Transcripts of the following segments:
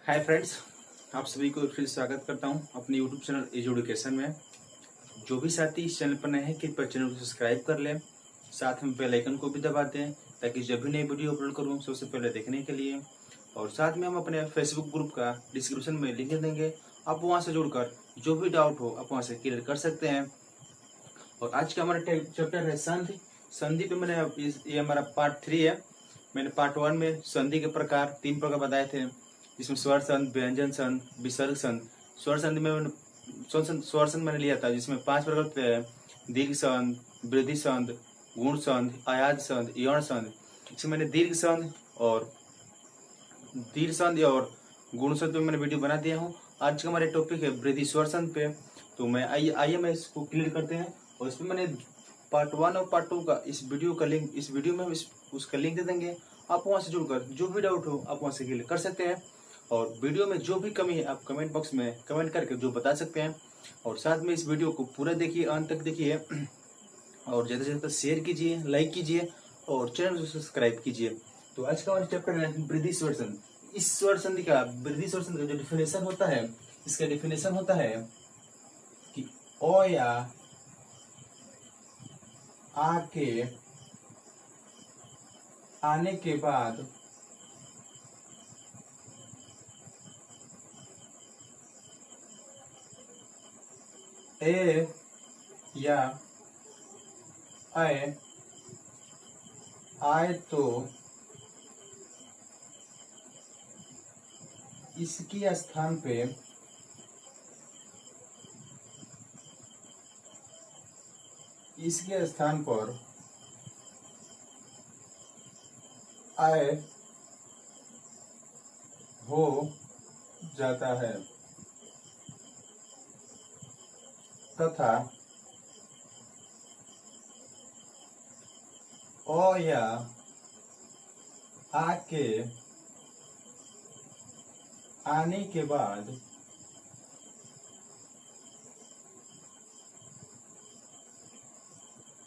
Hi friends, आप सभी को फिर स्वागत करता हूं अपने यूट्यूब चैनल एज एजुकेशन में। जो भी साथी इस चैनल पर नए हैं कृपया चैनल को सब्सक्राइब कर लें, साथ में बेल आइकन को भी दबा दें ताकि जब भी नई वीडियो अपलोड करूं सबसे पहले देखने के लिए। और साथ में हम अपने फेसबुक ग्रुप का डिस्क्रिप्शन में लिंक देंगे, आप वहां से जुड़कर जो भी डाउट हो आप वहां से क्लियर कर सकते हैं। और आज का हमारा चैप्टर है संधि। संधि पे मैंने ये हमारा पार्ट 3 है। मैंने पार्ट 1 में संधि के प्रकार 3 प्रकार बताए थे, जिसमें स्वर संध, व्यंजन संध, विसर्ग संध। स्वर संधि में स्वर संध मैंने लिया था जिसमें 5 प्रकार होते हैं: दीर्घ संध, वृद्धि संध, गुण संध, आयाज संध, यौन संध। इसमें मैंने दीर्घ संध और गुण संध पे मैंने वीडियो बना दिया हूँ। आज का हमारे टॉपिक है वृद्धि स्वर संध पे। तो मैं आइए मैं इसको क्लियर करते हैं। और इसमें मैंने पार्ट 1 और पार्ट 2 का इस वीडियो में हम उसका लिंक दे देंगे, आप वहां से जुड़कर जो भी डाउट हो आप वहां से क्लियर कर सकते हैं। और वीडियो में जो भी कमी है आप कमेंट बॉक्स में कमेंट करके जो बता सकते हैं। और साथ में इस वीडियो को पूरा देखिए, अंत तक देखिए और ज़्यादा से ज़्यादा शेयर कीजिए, लाइक कीजिए और चैनल को सब्सक्राइब कीजिए। तो आज का हमारा चैप्टर है वृद्धि स्वर संधि। इस स्वर संधि का, वृद्धि स्वर संधि का जो डिफिनेशन होता है, इसका डिफिनेशन होता है कि ओ या आ के आने के बाद ए या आए आए तो इसके स्थान पे इसके स्थान पर आए हो जाता है तथा ओ या आ के आने के बाद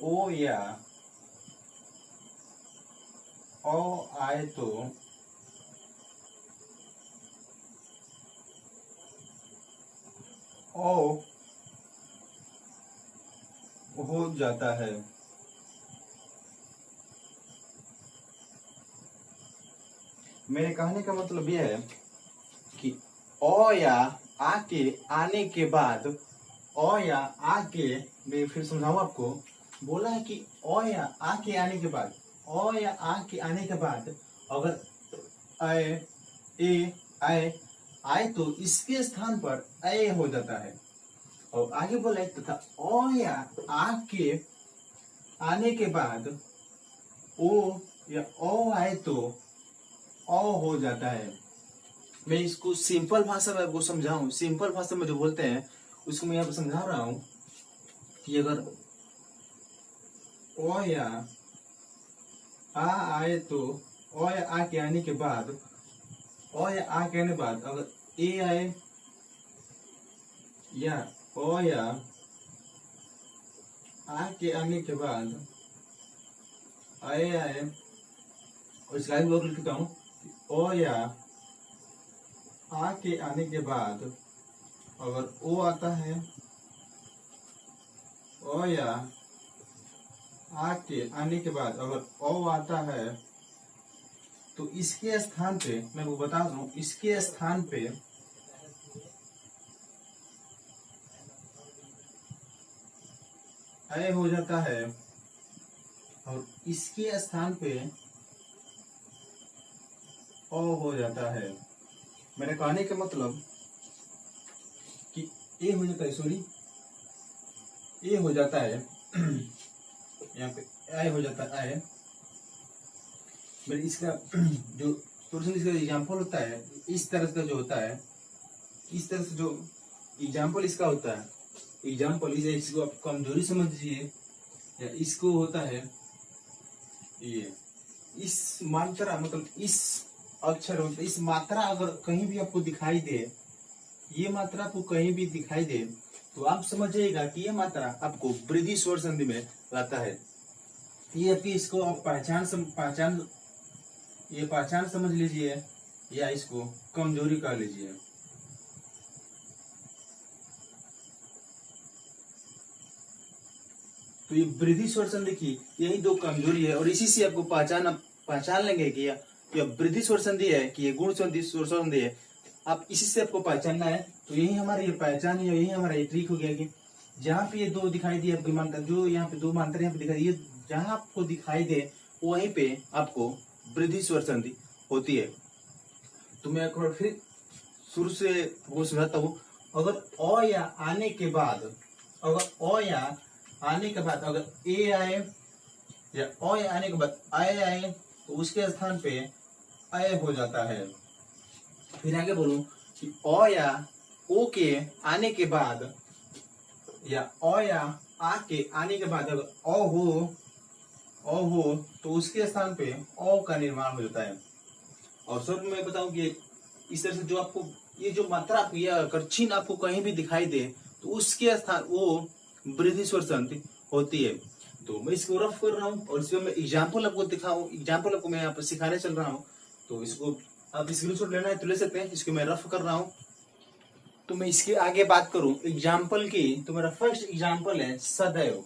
ओ या ओ आए तो ओ हो जाता है। मेरे कहने का मतलब यह है कि ओ या आ के आने के बाद, ओ या आ के, मैं फिर समझाऊं आपको। बोला है कि ओ या आ के आने के बाद, ओ या आ के आने के बाद अगर आए ए आए आए तो इसके स्थान पर ए हो जाता है। और आगे बोला है तथा ओ या आ के आने के बाद ओ या ओ आए तो ओ हो जाता है। मैं इसको सिंपल भाषा में आपको समझाऊं, सिंपल भाषा में जो बोलते हैं उसको मैं यहाँ पर समझा रहा हूं कि अगर ओ या आ आए तो ओ या आ के आने के बाद, ओ या आ के आने के बाद अगर ए आए या ओ या आ के आने के बाद आए आए, और इसका भी और लिखता हूं, ओ या आ के आने के बाद अगर ओ आता है, ओ या आ के आने के बाद अगर ओ आता है तो इसके स्थान पे, मैं वो बता दूं, इसके स्थान पे ए हो जाता है और इसके स्थान पे ओ हो जाता है। मैंने कहने का मतलब कि ए हो जाता है, सॉरी ए हो जाता है यहाँ पे ए हो जाता है। मेरे इसका जो इसका एग्जाम्पल होता है, इस तरह का जो होता है, इस तरह से जो एग्जाम्पल इसका होता है, एग्जाम्पल इसको आप कमजोरी समझिए या इसको होता है ये, इस मात्रा मतलब इस अक्षर होता है, इस मात्रा अगर कहीं भी आपको दिखाई दे, ये मात्रा आपको कहीं भी दिखाई दे तो आप समझिएगा कि ये मात्रा आपको वृद्धि स्वर संधि में लाता है। ये आपकी इसको आप पहचान समझ लीजिए या इसको कमजोरी कह लीजिए। तो ये वृद्धि स्वर संधि की यही दो कमजोरी है और इसी से आपको पहचान लेंगे कि यह वृद्धि स्वर संधि है कि ये गुण संधि स्वर संधि है। आप इसी से आपको पहचानना है। तो यही हमारी ये पहचान है, यही हमारा ये ट्रिक हो गया कि जहाँ पे ये दो दिखाई दिए आपकी मात्रा, जो यहाँ पे दो मात्रा यहाँ पे दिखाई दिए, जहाँ आपको दिखाई दे वहीं पे आपको वृद्धि स्वर संधि होती है। तो मैं एक बार फिर शुरू से वो समझाता हूँ। अगर अ या आने के बाद, अगर ए आए या अ या आने के बाद आए आए तो उसके स्थान पे अय हो जाता है। फिर आगे बोलूं कि अ या ओ के आने के बाद या अ या आ के आने के बाद अगर अ हो तो उसके स्थान पे अ का निर्माण हो जाता है। और सर मैं बताऊं कि इस तरह से जो आपको ये जो मात्रा आपको यह अगर चिन्ह आपको कहीं भी दिखाई दे तो उसके स्थान वो वृद्धि स्वर संधि होती है। तो मैं इसको रफ कर रहा हूँ और इसमें मैं एग्जाम्पल आपको दिखाऊं, एग्जाम्पल आपको मैं यहाँ पर सिखाने चल रहा हूँ। तो इसको आप स्क्रीनशॉट लेना है तो ले सकते हैं। इसको मैं रफ कर रहा हूँ। तो मैं इसके आगे बात करूं एग्जाम्पल की, तो मेरा फर्स्ट एग्जाम्पल है सदैव।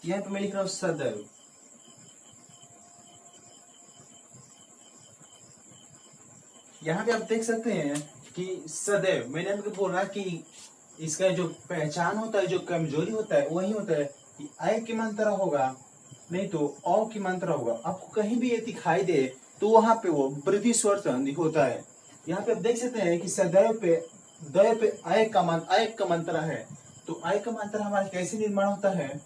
यहाँ पे मैं लिख रहा हूँ सदैव। यहाँ पे आप देख सकते हैं कि सदैव मैंने आपको बोला कि इसका जो पहचान होता है, जो कमजोरी होता है वही होता है कि आय की मात्रा होगा नहीं तो अ की मात्रा होगा। आपको कहीं भी ये दिखाई दे तो वहां पे वो वृद्धि स्वर संधि होता है। यहाँ पे आप देख सकते हैं कि सदैव पे दैव पे आय का मात्रा है। तो आय का मात्रा हमारा कैसे निर्माण होता है,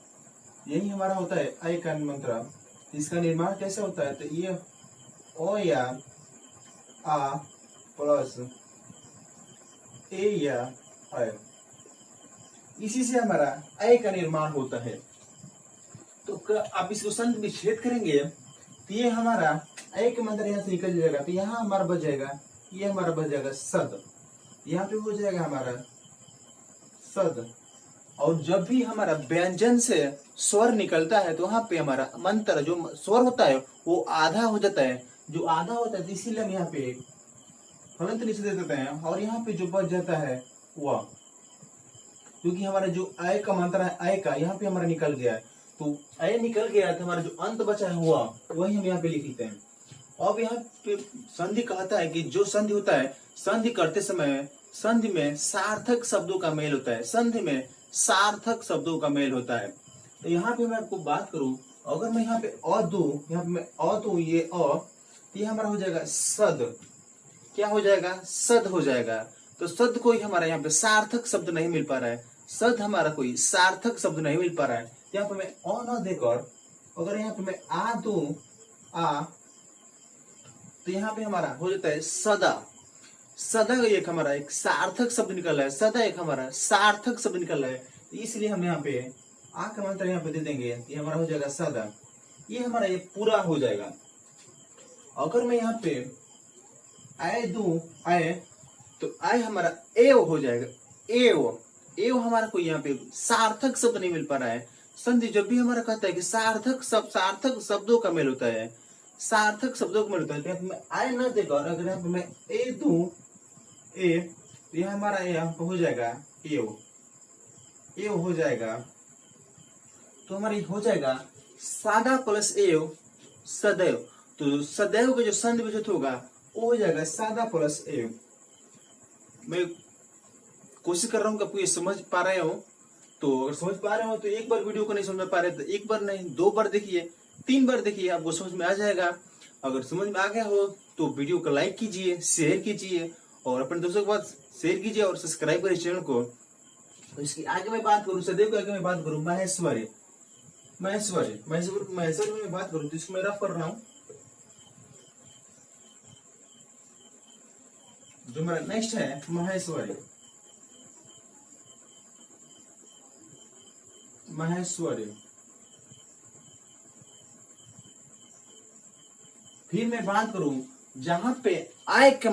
यही हमारा होता है आय का मात्रा। इसका निर्माण कैसे होता है, तो ये अ या आ प्लस ए या आय, इसी से हमारा आय का निर्माण होता है। तो आप इसको संधि विच्छेद करेंगे तो ये हमारा आय का मात्रा यहाँ से निकल जाएगा। तो यहाँ हमारा बच जाएगा, ये हमारा बच जाएगा सद, यहाँ पे हो जाएगा हमारा सद। और जब भी हमारा व्यंजन से स्वर निकलता है तो वहां पे हमारा मंत्र जो स्वर होता है वो आधा हो जाता है। जो आधा होता है इसीलिए हम यहाँ पे हलंत नीचे दे देते हैं और यहाँ पे जो बच जाता है वह, क्योंकि हमारा जो आय का मात्रा है आय का यहाँ पे हमारा निकल गया है। तो आय निकल गया तो हमारा जो अंत बचा है हुआ वही हम यहाँ पे लिख लेते हैं। अब यहाँ पे संधि कहता है कि जो संधि होता है, संधि करते समय संधि में सार्थक शब्दों का मेल होता है, संधि में सार्थक शब्दों का मेल होता है। तो यहाँ पे मैं आपको बात करूं, अगर मैं यहाँ पे अ दूं, यहाँ पे मैं अ दूं, ये तो ये हमारा हो जाएगा सद। क्या हो जाएगा, सद हो जाएगा। तो सद कोई हमारा यहाँ पे सार्थक शब्द नहीं मिल पा रहा है, सद हमारा कोई सार्थक शब्द नहीं मिल पा रहा है। यहाँ पे मैं अ न देकर अगर यहाँ पे मैं आ दूं आ, तो यहाँ पे हमारा हो जाता है सदा। सदा एक हमारा एक सार्थक शब्द निकल रहा है, सदा एक हमारा सार्थक शब्द निकल रहा है। तो इसलिए हम यहाँ पे आ का मात्रा यहाँ पे दे देंगे, ये हमारा हो जाएगा सदा। ये हमारा ये पूरा हो जाएगा। अगर मैं यहाँ पे आय दूं आय, तो आय हमारा एव हो जाएगा, एव। एव हमारा कोई यहाँ पे सार्थक शब्द नहीं मिल पा रहा है। संधि जब भी हमारा कहता है कि सार्थक शब्दों का मेल होता है, सार्थक शब्दों का मेल होता है, तो यहाँ पे मैं आय न देकर अगर यहाँ पे मैं ए दूं ए, तो यह हमारा यहाँ पे हो जाएगा एव, एव हो जाएगा। तो हमारी हो जाएगा सादा प्लस एव सदैव। तो सदैव का जो संधि विच्छेद होगा वो हो जाएगा सादा प्लस एव। मैं कोशिश कर रहा हूँ कि आपको ये समझ पा रहे हो। तो अगर समझ पा रहे हो तो एक बार वीडियो को नहीं समझ में पा रहे तो एक बार नहीं 2 बार देखिए, 3 बार देखिए, आपको समझ में आ जाएगा। अगर समझ में आ गया हो तो वीडियो को लाइक कीजिए, शेयर कीजिए और अपने दोस्तों के पास शेयर कीजिए और सब्सक्राइब करिए चैनल को। तो इसकी आगे मैं बात करूँ, सदैव के आगे मैं बात करूँ महेश्वरी में बात करूँ, तो इसको मैं रफ कर रहा हूँ। जो मेरा नेक्स्ट है महेश्वरी, फिर मैं बात करूं जहां पे आय का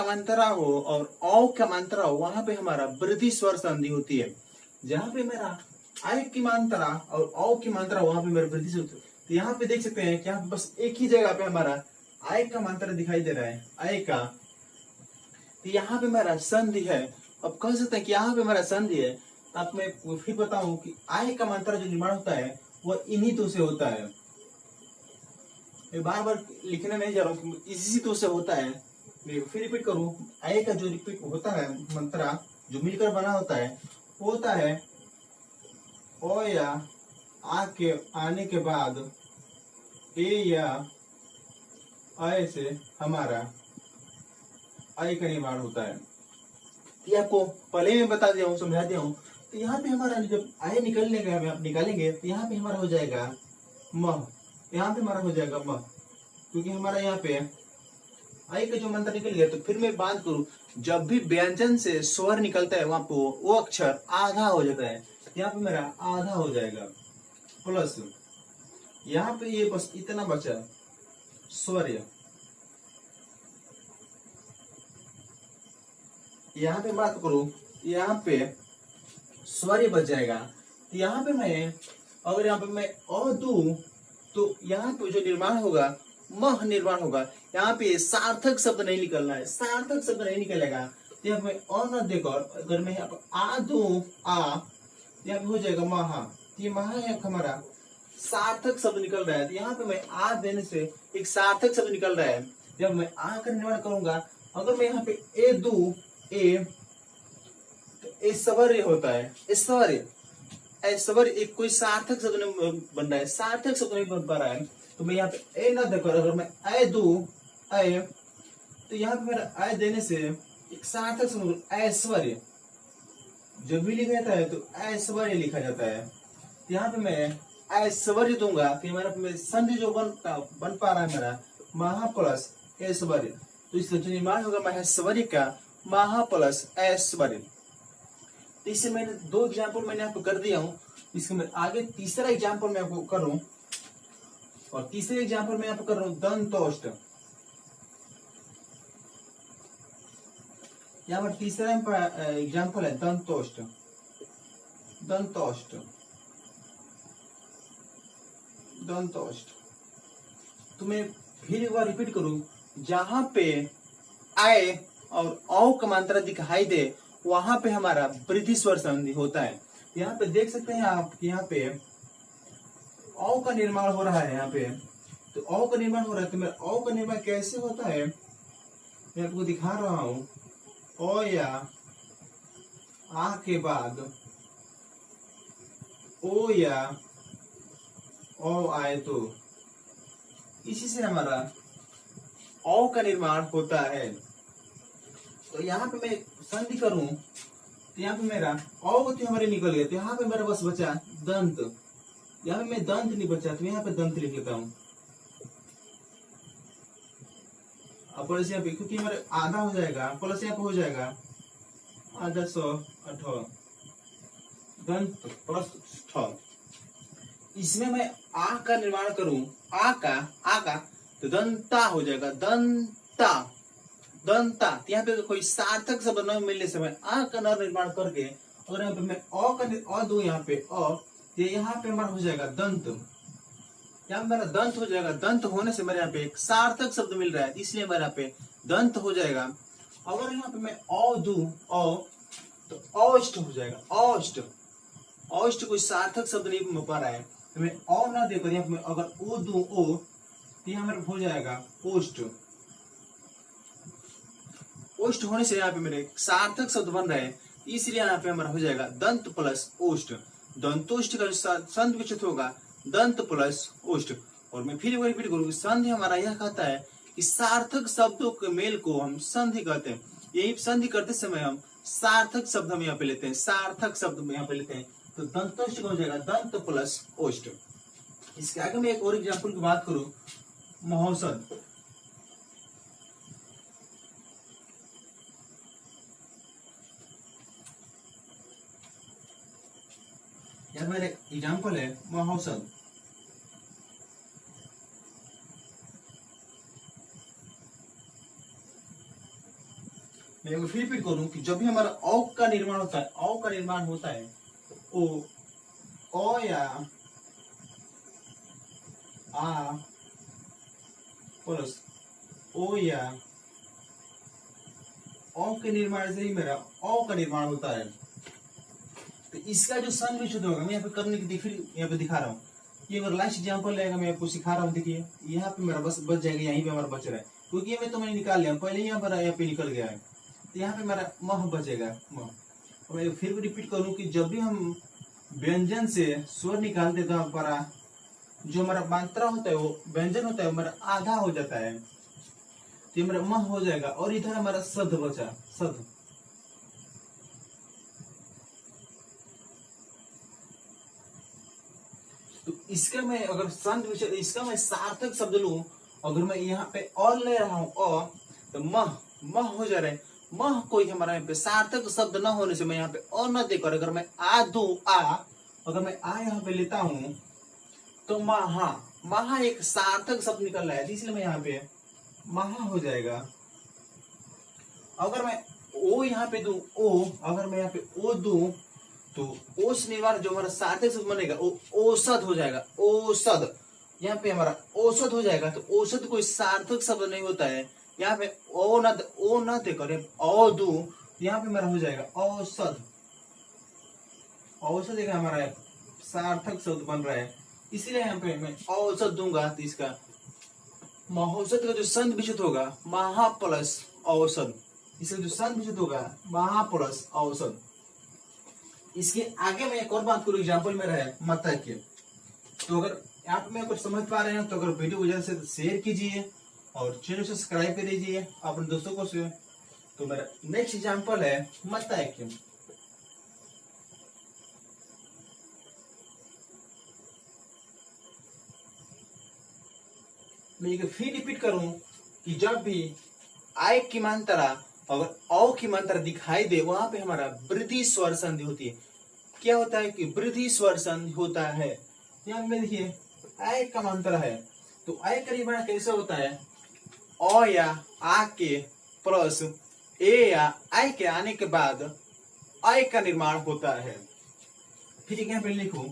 मात्रा हो और औ का मात्रा हो, वहां पे हमारा वृद्धि स्वर संधि होती है। जहां पे मेरा आय की मात्रा और औ की मात्रा, वहां पे मेरा वृद्धि स्वर, तो यहाँ पे देख सकते हैं कि यहाँ बस एक ही जगह पे हमारा आय का मंत्र दिखाई दे रहा है, आय का। तो यहाँ पे हमारा संधि है। अब कह सकते हैं कि यहाँ पे हमारा संधि है। तो आप मैं फिर बताऊं कि आय का मंत्र जो निर्माण होता है वह इन्हीं तो से होता है। मैं बार बार लिखने नहीं जा रहा हूँ, इसी तो से होता है। मैं फिर रिपीट करूं, आय का जो रिपीट होता है मंत्रा जो मिलकर बना होता है वो होता है ओ या आ के आने के बाद ए या आय से हमारा आय का निर्माण होता है। ये आपको पहले में बता दिया हूँ, समझा दिया हूँ। तो यहाँ पे हमारा जब आय निकालेंगे तो यहाँ पे हमारा हो जाएगा म, यहाँ पे हमारा हो जाएगा म, क्योंकि हमारा यहाँ पे आय का जो मंत्र निकल गया। तो फिर मैं बात करूं, जब भी व्यंजन से स्वर निकलता है वहां पे वो अक्षर आधा हो जाता है। यहाँ पे मेरा आधा हो जाएगा प्लस यहाँ पे ये बस इतना बचा स्वर। यहाँ पे बात करूं, यहाँ पे स्वर बच जाएगा। तो यहाँ पे मैं अगर यहाँ पे मैं अ दूं तो यहाँ पे जो निर्माण होगा मह निर्माण होगा। यहाँ पे सार्थक शब्द नहीं निकलना है, सार्थक शब्द नहीं निकलेगा। तो यहाँ पे अ न देकर अगर मैं यहाँ पे आ दूं आ, यहाँ पे हो जाएगा महा। ये महा है हमारा सार्थक शब्द निकल रहा है। तो यहाँ पे मैं आ देने से एक सार्थक शब्द निकल रहा है। जब मैं आ का निर्माण करूंगा, अगर मैं यहाँ पे ए दूं ए, तो ऐश्वर्य होता है, ऐश्वर्य। ऐश्वर्य एक कोई सार्थक शब्द नहीं बन रहा है, सार्थक शब्द नहीं बन पा रहा है। तो मैं यहाँ पे ए ना देकर अगर मैं ऐ दूं ऐ, तो यहाँ पे मेरा ऐ देने से एक सार्थक शब्द ऐश्वर्य जब भी लिखा जाता है तो ऐश्वर्य लिखा जाता है। तो यहाँ पे मैं ऐश्वर्य दूंगा तो हमारा संधि जो बन पा रहा है मेरा महा प्लस ऐश्वर्य। तो इससे जो निर्माण होगा महेश्वरी का महा प्लस ऐश्वर्य। तो इससे मैंने दो एग्जाम्पल मैंने आपको कर दिया हूँ। इसके मैं आगे तीसरा एग्जाम्पल मैं आपको करूं, और तीसरे एग्जाम्पल मैं आपको कर रहा हूं दंतोष्ट। यहाँ पर तीसरा एग्जाम्पल है दंतोष्ट। दंतोष्ट दंतोष्ट तो मैं फिर एक बार रिपीट करूं, जहां पे आय और औ का मात्रा दिखाई दे वहां पे हमारा वृद्धि स्वर संधि होता है। यहाँ पे देख सकते हैं आप, यहाँ पे औ का निर्माण हो रहा है। यहाँ पे तो औ का निर्माण हो रहा है। तो मेरा औ का निर्माण कैसे होता है मैं आपको दिखा रहा हूं। ओ या आ के बाद ओ या ओ आए तो इसी से हमारा औ का निर्माण होता है। तो यहाँ पे मैं संधि करूं तो यहाँ पे मेरा औ तो हमारे निकल गया। तो यहाँ पे मेरा बस बचा दंत। यहाँ पे मैं दंत नहीं बचा तो यहाँ पे दंत लिख लेता हूँ। अब प्लस यहाँ पे क्योंकि हमारे आधा हो जाएगा, प्लस यहाँ पे हो जाएगा आधा 100 दंत प्लस ठ। इसमें मैं आ का निर्माण करूं, आ का तो दंता हो जाएगा, दंता दंता। यहाँ पे कोई सार्थक शब्द न मिलने से मैं आ का निर्माण करके अगर यहाँ पे मैं अ दूं यहाँ पे अ, यहाँ पे हमारा हो जाएगा दंत। यहाँ मेरा दंत हो जाएगा। दंत होने से मेरे यहाँ पे एक सार्थक शब्द मिल रहा है, इसलिए मेरे यहाँ पे दंत हो जाएगा। अगर यहाँ पे मैं अ दूं अ, तो औष्ट हो जाएगा, औष्ट। औष्ट कोई सार्थक शब्द नहीं मिल पा रहा है तो मैं अ ना देकर यहाँ पे अगर ओ दूं ओ, तो यहाँ मेरा हो जाएगा ओष्ट। ओष्ट होने से यहाँ पे मेरे सार्थक शब्द बन रहे हैं, इसलिए यहाँ पे हमारा हो जाएगा दंत प्लस ओष्ट। दंतोष्ट का संधि विचित होगा दंत प्लस ओष्ट। और मैं फिर रिपीट करूंगी, संधि हमारा यह कहता है कि सार्थक शब्दों के मेल को हम संधि कहते हैं। यही संधि करते समय हम सार्थक शब्द हम यहाँ पे लेते हैं, सार्थक शब्द यहाँ पे लेते हैं। तो दंतोष्ट हो जाएगा दंत प्लस ओष्ट। इसके आगे मैं एक और एग्जाम्पल की बात करूं, महौषध। यह मेरा एग्जाम्पल है महौषध। मैं फिर रिपीट करूं कि जब भी हमारा औ का निर्माण होता है, औ का निर्माण होता है तो ओ या आ प्लस ओ या ओ के निर्माण से ही मेरा ओ का निर्माण होता है। तो इसका जो सन विशुद्ध होगा, मैं यहाँ पे करने की फिर यहाँ पे दिखा रहा हूँ। ये मेरा लास्ट एग्जाम्पल रहेगा, मैं आपको सिखा रहा हूँ। देखिए यहाँ पे मेरा बस बच जाएगा, यहीं पे हमारा बच रहा है, क्योंकि ये मैं तो मैंने निकाल लिया पहले, यहाँ पर यहाँ पे निकल गया है। तो यहाँ पे मेरा मह बचेगा मह। और मैं फिर भी रिपीट करूँ कि जब भी हम व्यंजन से स्वर निकालते तो हमारा जो हमारा मात्रा होता है, वो व्यंजन होता है, हमारा आधा हो जाता है। तो ये मेरा मह हो जाएगा और इधर हमारा सद बचा, सद। तो इसका मैं अगर संत विषय, इसका मैं सार्थक शब्द लूं, अगर मैं यहाँ पे और ले रहा हूं अ, तो मह मह हो जा रहा है। मह कोई हमारा यहाँ पे सार्थक शब्द न होने से मैं यहाँ पे और न देकर अगर मैं आ दू आ, अगर मैं आ यहाँ पे लेता हूं तो महा, महा एक सार्थक शब्द निकल रहा है, इसलिए मैं यहाँ पे महा हो जाएगा। अगर मैं ओ यहाँ पे दू ओ, अगर मैं यहाँ पे ओ दू तो ओस निर्माण जो हमारा सार्थक शब्द बनेगा वो औसत हो जाएगा, औसत। यहाँ पे हमारा औसत हो जाएगा। तो औसत कोई सार्थक शब्द नहीं होता है। यहाँ पे ओ न देकर ओ दू, यहाँ पे मेरा हो जाएगा औसत। औसत एक हमारा सार्थक शब्द बन रहा है, इसीलिए यहाँ पे मैं औसत दूंगा। तो इसका महोत्सव का जो संत विशुद्ध होगा महा प्लस औसत, इसका जो संत विशुद्ध होगा महा प्लस औसत। इसके आगे मैं एक और बात करूं, एग्जाम्पल में रहा मत के। तो अगर आप में कुछ समझ पा रहे हैं तो अगर वीडियो को जल्द से शेयर कीजिए और चैनल को सब्सक्राइब कर दीजिए अपने दोस्तों को से। तो मेरा नेक्स्ट एग्जाम्पल है मत के। मैं फिर रिपीट करूं कि जब भी आय की मात्रा अगर औ की मात्रा दिखाई दे, वहां पे हमारा वृद्धि स्वर संधि होती है। क्या होता है कि वृद्धि स्वर संधि होता है। यहाँ में देखिए आय का मात्रा है, तो आय का निर्माण कैसे होता है, अ या आ के प्लस ए या आय के आने के बाद आय का निर्माण होता है। फिर यहाँ पे लिखूं,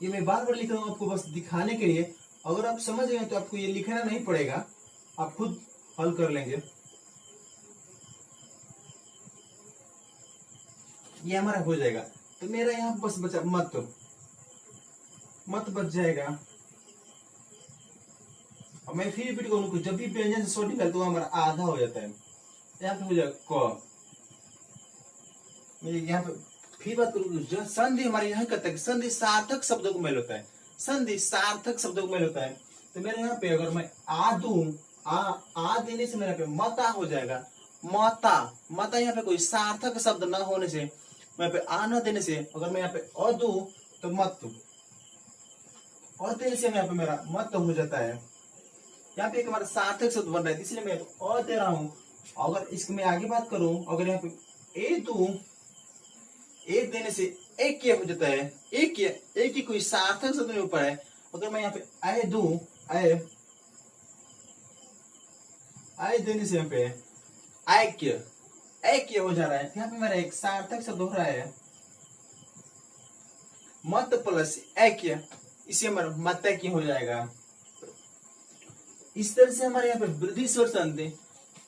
ये मैं बार बार लिख रहा हूँ आपको बस दिखाने के लिए। अगर आप समझ गए तो आपको ये लिखना नहीं पड़ेगा, आप खुद हल कर लेंगे। ये हमारा हो जाएगा। तो मेरा यहाँ बस बचा मत, मत बच जाएगा। अब मैं फिर रिपीट करूँ, जब भी व्यंजन से स्वर निकलता तो हमारा आधा हो जाता है। यहाँ पे हो जाएगा क। मैं यहाँ पे फिर बात करूँ, संधि हमारे यहाँ कहता है संधि सार्थक शब्दों को मेल होता है, संधि सार्थक शब्दों को मेल होता है। तो मेरे यहाँ पे अगर मैं आ दूं, आ देने से मेरे पे मता हो जाएगा, मता। मता यहाँ पे कोई सार्थक शब्द न होने से, मैं पे आ न देने से, अगर मैं यहाँ पे अ दूं तो मत, और देने से यहाँ पे मेरा मत हो जाता है। यहाँ पे एक हमारा सार्थक शब्द बन रहा है, इसलिए मैं अ दे रहा हूँ। अगर इसकी मैं आगे बात करूं, अगर यहाँ पे ए दूं, एक देने से एक क्या हो जाता है, एक की कोई सार्थक शब्द नहीं हो पाया। अगर मैं यहाँ पे आय दूं, आय देने से यहाँ पे ऐक्य हो जा रहा है। यहाँ पे मेरा एक सार्थक शब्द हो रहा है मत प्लस ऐक्य, इसे हमारा मतैक्य हो जाएगा। इस तरह से हमारे यहाँ पे वृद्धि स्वर संधि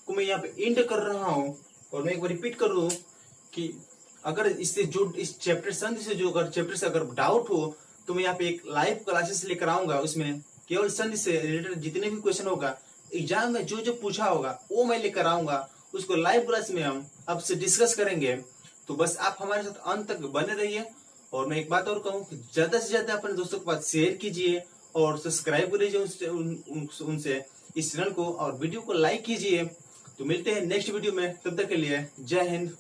को मैं यहाँ पे इंड कर रहा हूँ। और मैं एक बार रिपीट करूँ कि अगर इससे जो इस चैप्टर संधि से जो अगर चैप्टर से अगर डाउट हो तो मैं यहाँ पे एक लाइव क्लासेस लेकर आऊंगा। उसमें केवल संधि से रिलेटेड जितने भी क्वेश्चन होगा, एग्जाम में जो जो पूछा होगा वो मैं लेकर आऊंगा, उसको लाइव क्लास में हम आपसे डिस्कस करेंगे। तो बस आप हमारे साथ अंत तक बने रहिए। और मैं एक बात और कहूँ कि ज्यादा से ज्यादा अपने दोस्तों के पास शेयर कीजिए और सब्सक्राइब करिए उनसे इस चैनल को, और वीडियो को लाइक कीजिए। तो मिलते हैं नेक्स्ट वीडियो में, तब तक के लिए जय हिंद।